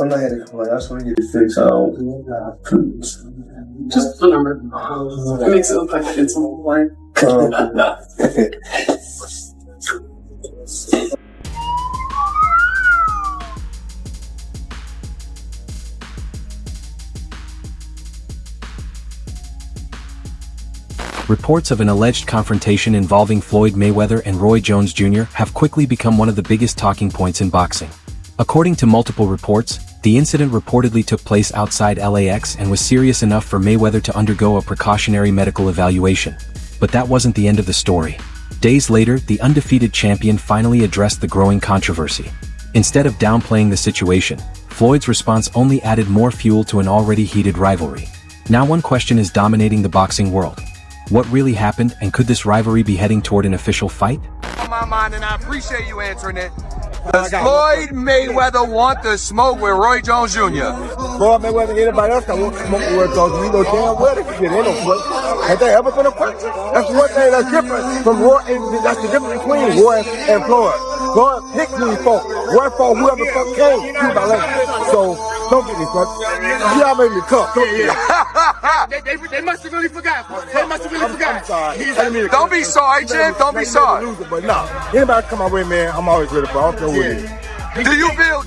I'm not heading for I just want to get it fixed. Just a number. It makes it look like it's all white. Reports of an alleged confrontation involving Floyd Mayweather and Roy Jones Jr. have quickly become one of the biggest talking points in boxing. According to multiple reports, the incident reportedly took place outside LAX and was serious enough for Mayweather to undergo a precautionary medical evaluation. But that wasn't the end of the story. Days later, the undefeated champion finally addressed the growing controversy. Instead of downplaying the situation, Floyd's response only added more fuel to an already heated rivalry. Now one question is dominating the boxing world. What really happened, and could this rivalry be heading toward an official fight? On my mind, and I appreciate you answering it. Does Floyd Mayweather want to smoke with Roy Jones Jr.? Floyd Mayweather, anybody else that wants to smoke with Roy Jones, we know damn well they can get in on Floyd. Have they ever been a fight? That's one thing that's different from Roy, that's the difference between Roy and Floyd. Floyd picked who he fought. Roy fought whoever the fuck came to my leg. So, don't get me fucked. Y'all made me tough. They must have really forgot. They must have really forgot. Don't be sorry, Jim. Don't be sorry. But no, anybody come my way, man, I'm always ready for it. I don't care who it is.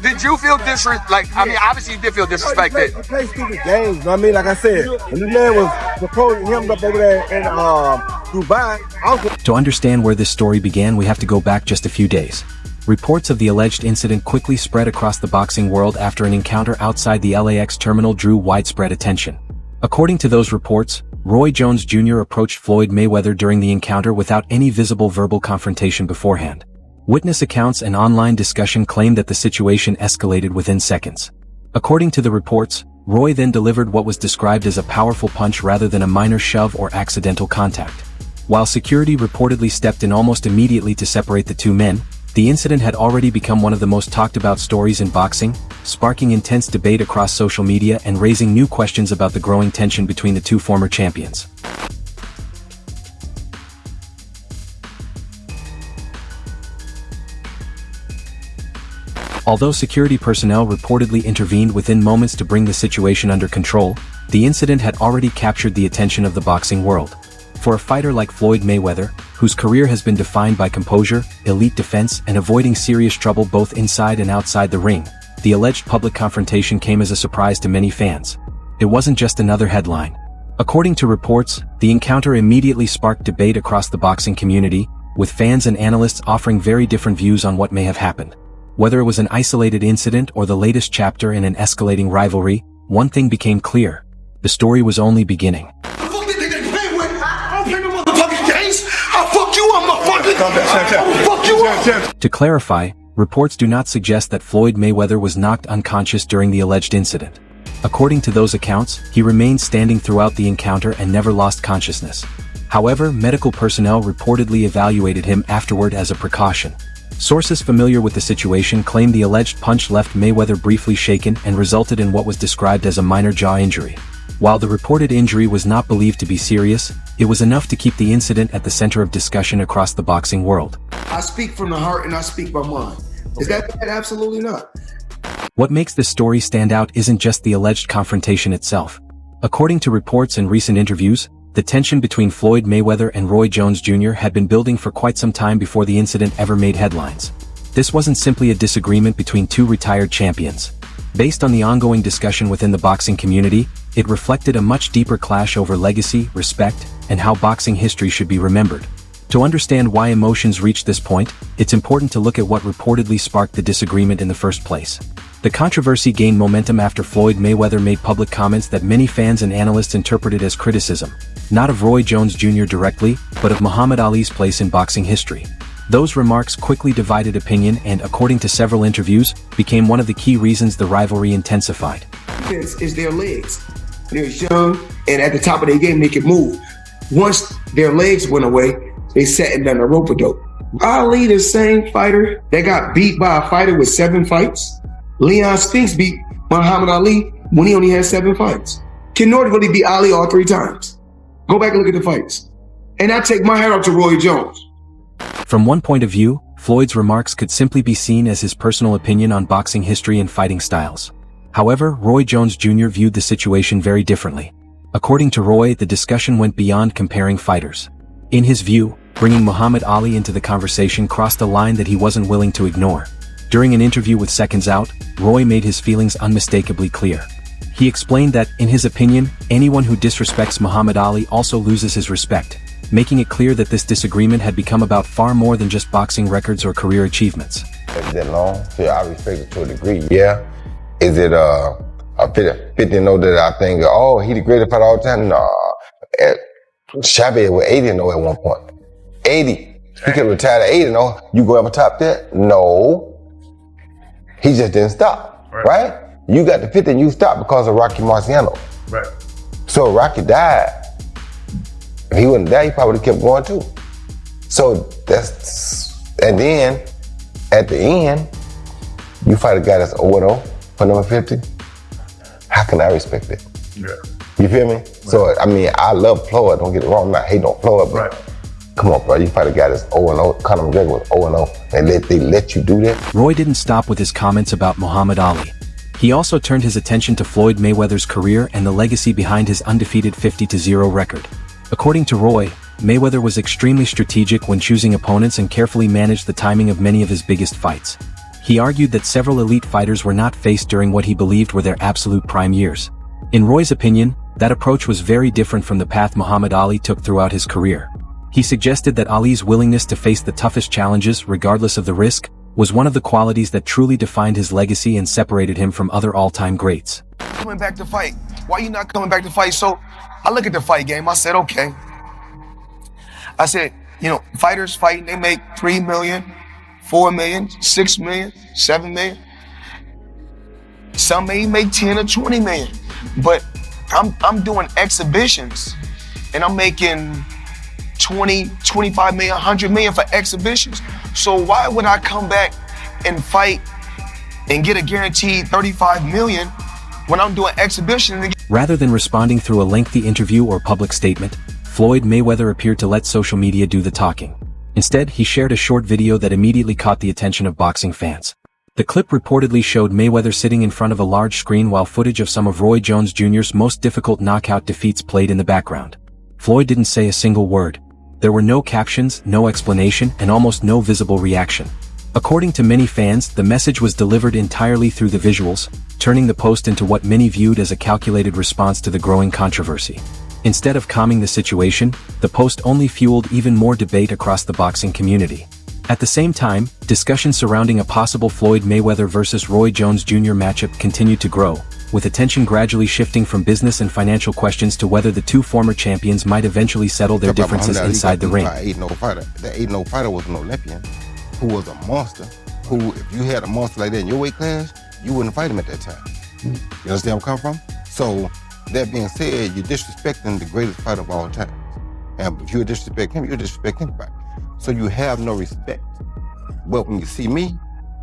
Did you feel I mean, obviously you did feel disrespected. He played stupid games, you know what I mean? Like I said, when this man was proposing him up over there in Dubai, To understand where this story began, we have to go back just a few days. Reports of the alleged incident quickly spread across the boxing world after an encounter outside the LAX terminal drew widespread attention. According to those reports, Roy Jones Jr. approached Floyd Mayweather during the encounter without any visible verbal confrontation beforehand. Witness accounts and online discussion claim that the situation escalated within seconds. According to the reports, Roy then delivered what was described as a powerful punch rather than a minor shove or accidental contact. While security reportedly stepped in almost immediately to separate the two men, the incident had already become one of the most talked about stories in boxing, sparking intense debate across social media and raising new questions about the growing tension between the two former champions. Although security personnel reportedly intervened within moments to bring the situation under control, the incident had already captured the attention of the boxing world. For a fighter like Floyd Mayweather, whose career has been defined by composure, elite defense, and avoiding serious trouble both inside and outside the ring, the alleged public confrontation came as a surprise to many fans. It wasn't just another headline. According to reports, the encounter immediately sparked debate across the boxing community, with fans and analysts offering very different views on what may have happened. Whether it was an isolated incident or the latest chapter in an escalating rivalry, one thing became clear: the story was only beginning. To clarify, reports do not suggest that Floyd Mayweather was knocked unconscious during the alleged incident. According to those accounts, he remained standing throughout the encounter and never lost consciousness. However, medical personnel reportedly evaluated him afterward as a precaution. Sources familiar with the situation claim the alleged punch left Mayweather briefly shaken and resulted in what was described as a minor jaw injury. While the reported injury was not believed to be serious, it was enough to keep the incident at the center of discussion across the boxing world. I speak from the heart and I speak my mind. Is that bad? Absolutely not. What makes this story stand out isn't just the alleged confrontation itself. According to reports and recent interviews, the tension between Floyd Mayweather and Roy Jones Jr. had been building for quite some time before the incident ever made headlines. This wasn't simply a disagreement between two retired champions. Based on the ongoing discussion within the boxing community, it reflected a much deeper clash over legacy, respect, and how boxing history should be remembered. To understand why emotions reached this point, it's important to look at what reportedly sparked the disagreement in the first place. The controversy gained momentum after Floyd Mayweather made public comments that many fans and analysts interpreted as criticism, not of Roy Jones Jr. directly, but of Muhammad Ali's place in boxing history. Those remarks quickly divided opinion and, according to several interviews, became one of the key reasons the rivalry intensified. Is their legs. They're young, and at the top of their game, they can move. Once their legs went away, they sat and done a rope-a-dope. Ali, the same fighter that got beat by a fighter with 7 fights. Leon Spinks beat Muhammad Ali when he only had 7 fights. Ken Norton really beat Ali all 3 times. Go back and look at the fights. And I take my hat off to Roy Jones. From one point of view, Floyd's remarks could simply be seen as his personal opinion on boxing history and fighting styles. However, Roy Jones Jr. viewed the situation very differently. According to Roy, the discussion went beyond comparing fighters. In his view, bringing Muhammad Ali into the conversation crossed a line that he wasn't willing to ignore. During an interview with Seconds Out, Roy made his feelings unmistakably clear. He explained that, in his opinion, anyone who disrespects Muhammad Ali also loses his respect, making it clear that this disagreement had become about far more than just boxing records or career achievements. Is that long? So I respect it to a degree, yeah. Is it a 50 know that I think, oh, he the greatest fighter all the time? Nah. Shabby was 80-0 at one point. 80. He could retire at 80-0. You go ever top that? No. He just didn't stop, right? You got to 50 and you stopped because of Rocky Marciano. Right. So Rocky died. If he wouldn't die, he probably would have kept going too. So and then at the end, you fight a guy that's 0-0 for number 50. How can I respect it? Yeah. You feel me? Right. So, I mean, I love Floyd, don't get it wrong, I'm not hating on Floyd, but come on, bro, you fight a guy that's 0-0, Conor McGregor was 0-0, and they let you do that? Roy didn't stop with his comments about Muhammad Ali. He also turned his attention to Floyd Mayweather's career and the legacy behind his undefeated 50-0 record. According to Roy, Mayweather was extremely strategic when choosing opponents and carefully managed the timing of many of his biggest fights. He argued that several elite fighters were not faced during what he believed were their absolute prime years. In Roy's opinion, that approach was very different from the path Muhammad Ali took throughout his career. He suggested that Ali's willingness to face the toughest challenges, regardless of the risk, was one of the qualities that truly defined his legacy and separated him from other all-time greats. Coming back to fight. Why you not coming back to fight? So I look at the fight game. I said, okay. I said, you know, fighters fighting, they make $3 million, $4 million, $6 million, $7 million. Some may make 10 or 20 million. But I'm doing exhibitions and I'm making 20, 25 million, 100 million for exhibitions. So why would I come back and fight and get a guaranteed 35 million when I'm doing exhibitions? Rather than responding through a lengthy interview or public statement, Floyd Mayweather appeared to let social media do the talking. Instead, he shared a short video that immediately caught the attention of boxing fans. The clip reportedly showed Mayweather sitting in front of a large screen while footage of some of Roy Jones Jr.'s most difficult knockout defeats played in the background. Floyd didn't say a single word. There were no captions, no explanation, and almost no visible reaction. According to many fans, the message was delivered entirely through the visuals, turning the post into what many viewed as a calculated response to the growing controversy. Instead of calming the situation, the post only fueled even more debate across the boxing community. At the same time, discussions surrounding a possible Floyd Mayweather versus Roy Jones Jr. matchup continued to grow, with attention gradually shifting from business and financial questions to whether the two former champions might eventually settle their differences inside the ring. That 8-0 fighter was an Olympian who was a monster, who, if you had a monster like that in your weight class, you wouldn't fight him at that time. You understand where I'm coming from? So, that being said, you're disrespecting the greatest fighter of all time. And if you disrespect him, you disrespect anybody. So you have no respect. But when you see me,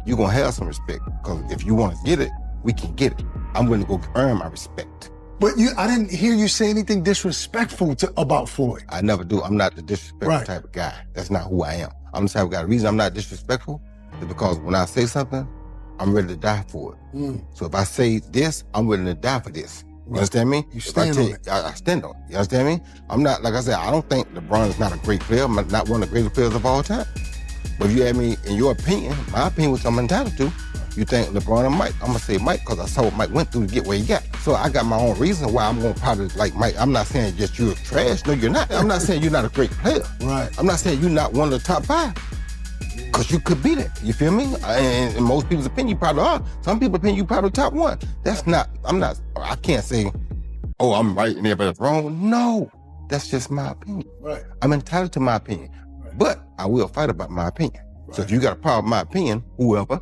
you're gonna have some respect. Because if you wanna get it, we can get it. I'm willing to go earn my respect. But I didn't hear you say anything disrespectful about Floyd. I never do. I'm not the disrespectful type of guy. That's not who I am. I'm the type of guy. The reason I'm not disrespectful is because when I say something, I'm ready to die for it. So if I say this, I'm willing to die for this. You understand me? You stand on it. I stand on it. You understand me? I'm not, like I said, I don't think LeBron is not a great player. I'm not one of the greatest players of all time. But if you ask me, in your opinion, my opinion, which I'm entitled to, you think LeBron and Mike. I'm going to say Mike because I saw what Mike went through to get where he got. So I got my own reason why I'm going to probably like Mike. I'm not saying just you're trash. No, you're not. I'm not saying you're not a great player. Right. I'm not saying you're not one of the top 5. Because you could be that. You feel me? And in most people's opinion, you probably are. Some people's opinion, you probably top 1. That's not, I can't say, oh, I'm right and everybody's wrong. No, that's just my opinion. Right. I'm entitled to my opinion. Right. But I will fight about my opinion. Right. So if you got a problem with my opinion, whoever,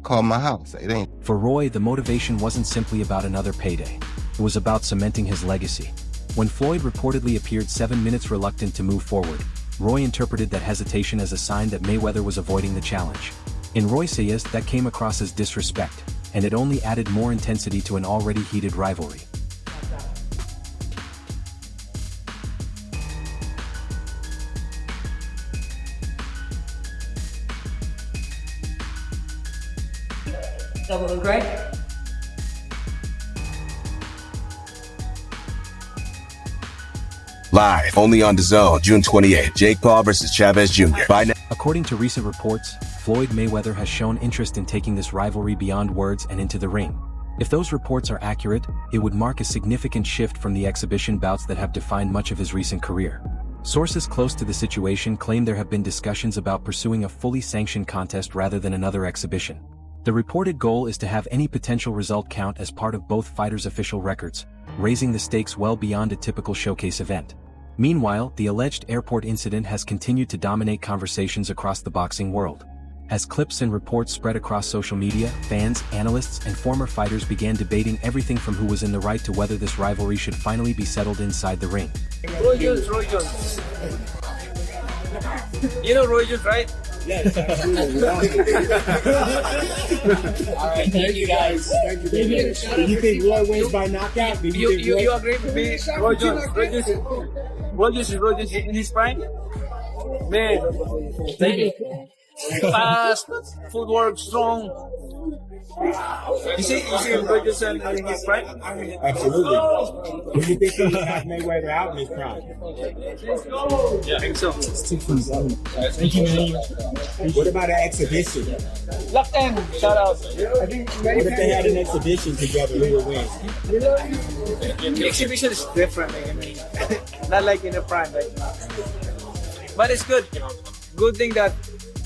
call my house. Say it ain't. For Roy, the motivation wasn't simply about another payday. It was about cementing his legacy. When Floyd reportedly appeared 7 minutes reluctant to move forward, Roy interpreted that hesitation as a sign that Mayweather was avoiding the challenge. In Roy's eyes, that came across as disrespect, and it only added more intensity to an already heated rivalry. Okay? Live, only on DAZN, June 28th. Jake Paul versus Chavez Jr. According to recent reports, Floyd Mayweather has shown interest in taking this rivalry beyond words and into the ring. If those reports are accurate, it would mark a significant shift from the exhibition bouts that have defined much of his recent career. Sources close to the situation claim there have been discussions about pursuing a fully sanctioned contest rather than another exhibition. The reported goal is to have any potential result count as part of both fighters' official records, raising the stakes well beyond a typical showcase event. Meanwhile, the alleged airport incident has continued to dominate conversations across the boxing world. As clips and reports spread across social media, fans, analysts, and former fighters began debating everything from who was in the right to whether this rivalry should finally be settled inside the ring. Roy Jones. You know Roy Jones, right? Yes. All right, thank you guys. Thank you. You think Roy wins by knockout? You agree with me? Roy Jones is in his prime? Man, thank you. Fast, footwork, strong. You see Roy Jones in his prime? Absolutely. Do you think he will knock Mayweather out in his prime? Yeah, I think so. What about an exhibition? Left end, shout out. What if they had an exhibition together? Who would win? The exhibition is different. I mean, not like in the prime, but it's good. Good thing that.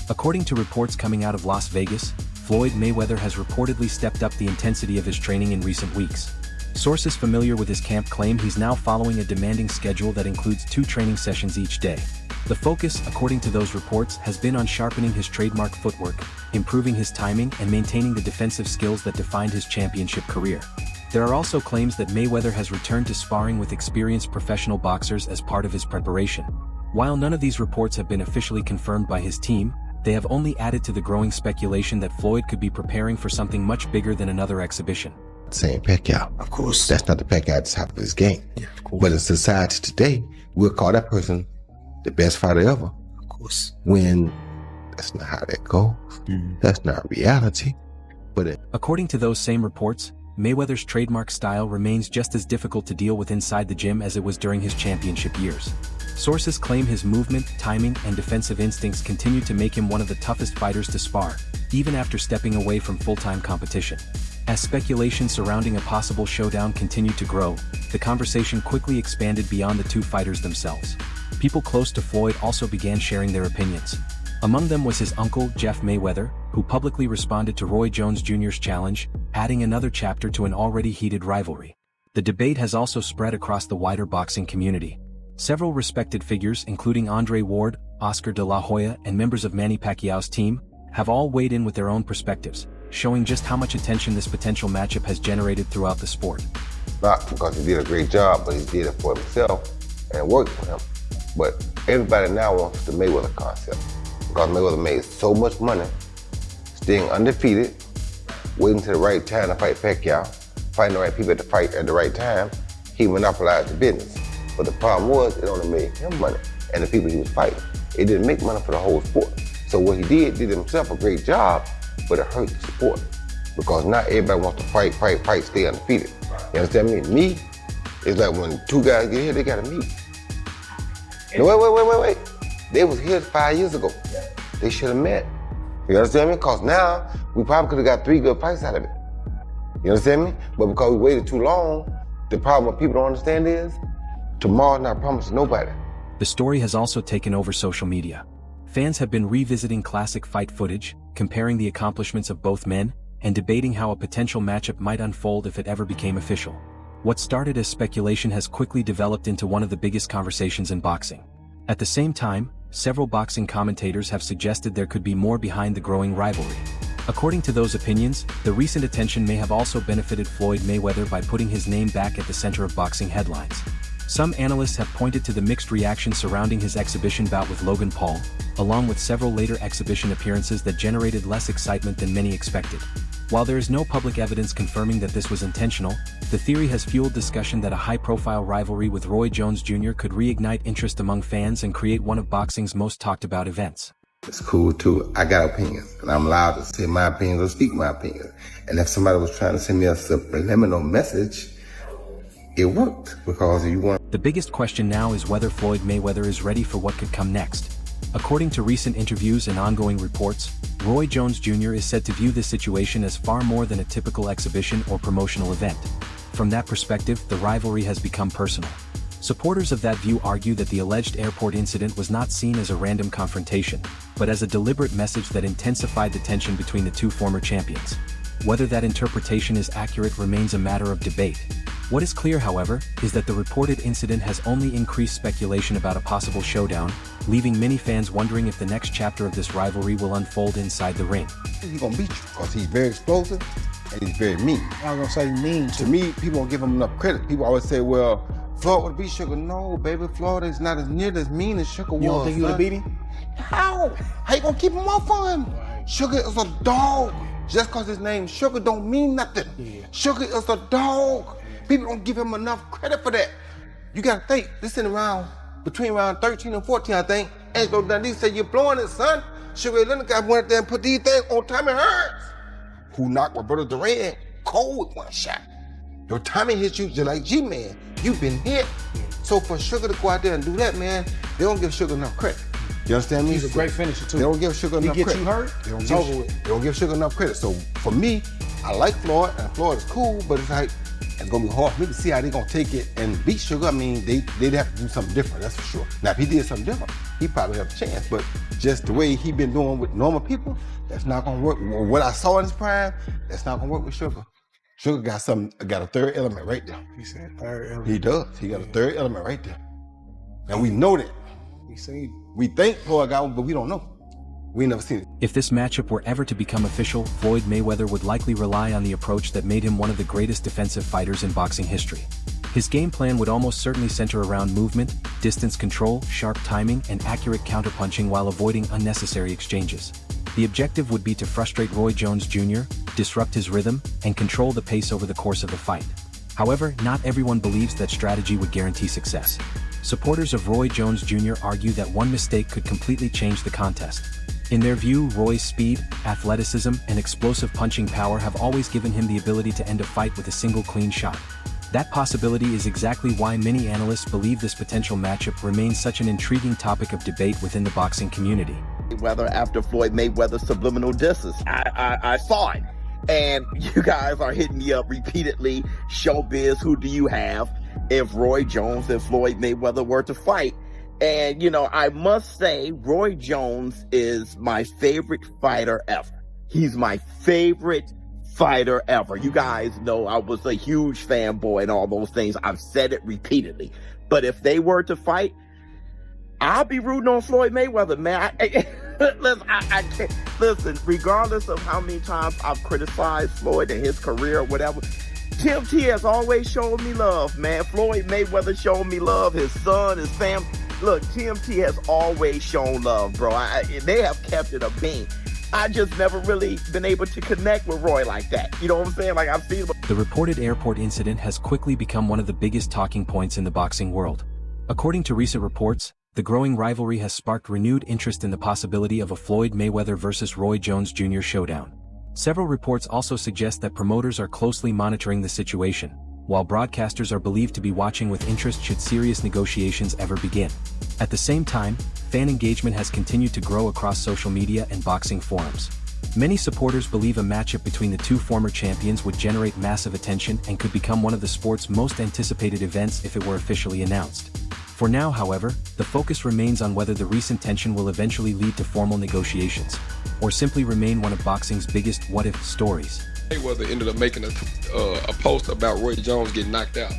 According to reports coming out of Las Vegas, Floyd Mayweather has reportedly stepped up the intensity of his training in recent weeks. Sources familiar with his camp claim he's now following a demanding schedule that includes 2 training sessions each day. The focus, according to those reports, has been on sharpening his trademark footwork, improving his timing, and maintaining the defensive skills that defined his championship career. There are also claims that Mayweather has returned to sparring with experienced professional boxers as part of his preparation. While none of these reports have been officially confirmed by his team, they have only added to the growing speculation that Floyd could be preparing for something much bigger than another exhibition. Saying Pacquiao. Of course. That's not the Pacquiao at the top of his game. Yeah, of course. But in society today, we'll call that person the best fighter ever. Of course. When that's not how that goes. That's not reality. But according to those same reports, Mayweather's trademark style remains just as difficult to deal with inside the gym as it was during his championship years. Sources claim his movement, timing, and defensive instincts continue to make him one of the toughest fighters to spar, even after stepping away from full-time competition. As speculation surrounding a possible showdown continued to grow, the conversation quickly expanded beyond the 2 fighters themselves. People close to Floyd also began sharing their opinions. Among them was his uncle, Jeff Mayweather, who publicly responded to Roy Jones Jr.'s challenge, adding another chapter to an already heated rivalry. The debate has also spread across the wider boxing community. Several respected figures, including Andre Ward, Oscar de la Hoya, and members of Manny Pacquiao's team, have all weighed in with their own perspectives, showing just how much attention this potential matchup has generated throughout the sport. Not because he did a great job, but he did it for himself and it worked for him. But everybody now wants the Mayweather concept because Mayweather made so much money, staying undefeated, waiting to the right time to fight Pacquiao, fighting the right people to fight at the right time. He monopolized the business. But the problem was, it only made him money and the people he was fighting. It didn't make money for the whole sport. So what he did himself a great job, but it hurt the sport. Because not everybody wants to fight, stay undefeated. You understand me? Me, it's like when 2 guys get here, they gotta meet. No, wait. They was here 5 years ago. They should have met. You understand me? Because now, we probably could have got 3 good fights out of it. You understand me? But because we waited too long, the problem what people don't understand is, tomorrow's not promised to nobody. The story has also taken over social media. Fans have been revisiting classic fight footage, comparing the accomplishments of both men, and debating how a potential matchup might unfold if it ever became official. What started as speculation has quickly developed into one of the biggest conversations in boxing. At the same time, several boxing commentators have suggested there could be more behind the growing rivalry. According to those opinions, the recent attention may have also benefited Floyd Mayweather by putting his name back at the center of boxing headlines. Some analysts have pointed to the mixed reaction surrounding his exhibition bout with Logan Paul, along with several later exhibition appearances that generated less excitement than many expected. While there is no public evidence confirming that this was intentional, the theory has fueled discussion that a high-profile rivalry with Roy Jones Jr. could reignite interest among fans and create one of boxing's most talked-about events. It's cool too. I got opinions, and I'm allowed to say my opinions or speak my opinions. And if somebody was trying to send me a subliminal message, it worked, because you want. The biggest question now is whether Floyd Mayweather is ready for what could come next. According to recent interviews and ongoing reports, Roy Jones Jr. is said to view this situation as far more than a typical exhibition or promotional event. From that perspective, the rivalry has become personal. Supporters of that view argue that the alleged airport incident was not seen as a random confrontation, but as a deliberate message that intensified the tension between the two former champions. Whether that interpretation is accurate remains a matter of debate. What is clear, however, is that the reported incident has only increased speculation about a possible showdown, leaving many fans wondering if the next chapter of this rivalry will unfold inside the ring. He's gonna beat you because he's very explosive and he's very mean. I was gonna say mean. To me, people don't give him enough credit. People always say, well, Floyd would beat Sugar. No, baby, Floyd is not as near as mean as Sugar was. You don't think he would have beat him? How? How you gonna keep him off of him? Sugar is a dog. Just because his name's Sugar don't mean nothing. Yeah. Sugar is a dog. People don't give him enough credit for that. You gotta think, this in between round 13 and 14, I think. Angelo Dundee said, you're blowing it, son. Sugar Leonard got went there and put these things on Tommy Hearns, who knocked Roberto Duran cold with one shot. Your Tommy hit you just like G-Man. You've been hit. So for Sugar to go out there and do that, man, they don't give Sugar enough credit. You understand me? He's a great finisher, too. They don't give Sugar enough credit. He gets you hurt, it's over with. They don't give Sugar enough credit. So for me, I like Floyd, and Floyd is cool, but it's like, it's gonna be hard for me to see how they're gonna take it and beat Sugar. I mean, they'd have to do something different, that's for sure. Now, if he did something different, he probably have a chance, but just the way he been doing with normal people, that's not gonna work. What I saw in his prime, that's not gonna work with Sugar. Sugar got a third element right there. He said third element. He does. He got a third element right there. And we know that. We think Floyd got one, but we don't know. We never seen it. If this matchup were ever to become official, Floyd Mayweather would likely rely on the approach that made him one of the greatest defensive fighters in boxing history. His game plan would almost certainly center around movement, distance control, sharp timing, and accurate counterpunching while avoiding unnecessary exchanges. The objective would be to frustrate Roy Jones Jr., disrupt his rhythm, and control the pace over the course of the fight. However, not everyone believes that strategy would guarantee success. Supporters of Roy Jones Jr. argue that one mistake could completely change the contest. In their view, Roy's speed, athleticism, and explosive punching power have always given him the ability to end a fight with a single clean shot. That possibility is exactly why many analysts believe this potential matchup remains such an intriguing topic of debate within the boxing community. Whether after Floyd Mayweather's subliminal disses, I saw it. And you guys are hitting me up repeatedly. Showbiz, who do you have if Roy Jones and Floyd Mayweather were to fight? And, you know, I must say, Roy Jones is my favorite fighter ever. He's my favorite fighter ever. You guys know I was a huge fanboy and all those things. I've said it repeatedly. But if they were to fight, I'll be rooting on Floyd Mayweather, man. I can't. Listen, regardless of how many times I've criticized Floyd and his career or whatever, Tim T has always shown me love, man. Floyd Mayweather showed me love, his son, his family. Look, TMT has always shown love, bro. They have kept it a bean. I just never really been able to connect with Roy like that. You know what I'm saying? Like, I've seen him. The reported airport incident has quickly become one of the biggest talking points in the boxing world. According to recent reports, the growing rivalry has sparked renewed interest in the possibility of a Floyd Mayweather versus Roy Jones Jr. showdown. Several reports also suggest that promoters are closely monitoring the situation, while broadcasters are believed to be watching with interest should serious negotiations ever begin. At the same time, fan engagement has continued to grow across social media and boxing forums. Many supporters believe a matchup between the two former champions would generate massive attention and could become one of the sport's most anticipated events if it were officially announced. For now, however, the focus remains on whether the recent tension will eventually lead to formal negotiations, or simply remain one of boxing's biggest what-if stories. Mayweather ended up making a post about Roy Jones getting knocked out.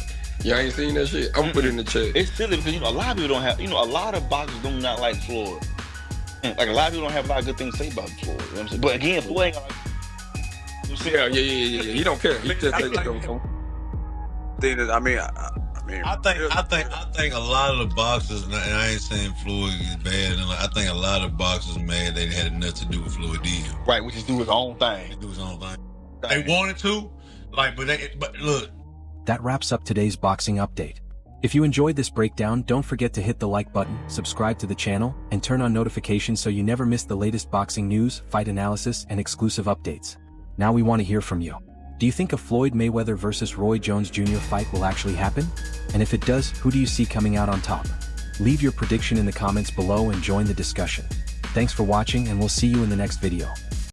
Y'all ain't seen that shit? I'm gonna put it in the chat. It's silly because, a lot of people don't have, a lot of boxers do not like Floyd. Like, a lot of people don't have a lot of good things to say about Floyd. You know what I'm saying? But again, Floyd ain't gonna like... Yeah. He don't care. He just takes it over. I think a lot of the boxers, and I ain't saying Floyd is bad, and I think a lot of boxers mad they had nothing to do with Floyd did. Right, which is do his own thing. They wanted to, but look. That wraps up today's boxing update. If you enjoyed this breakdown, don't forget to hit the like button, subscribe to the channel, and turn on notifications so you never miss the latest boxing news, fight analysis, and exclusive updates. Now we want to hear from you. Do you think a Floyd Mayweather vs. Roy Jones Jr. fight will actually happen? And if it does, who do you see coming out on top? Leave your prediction in the comments below and join the discussion. Thanks for watching, and we'll see you in the next video.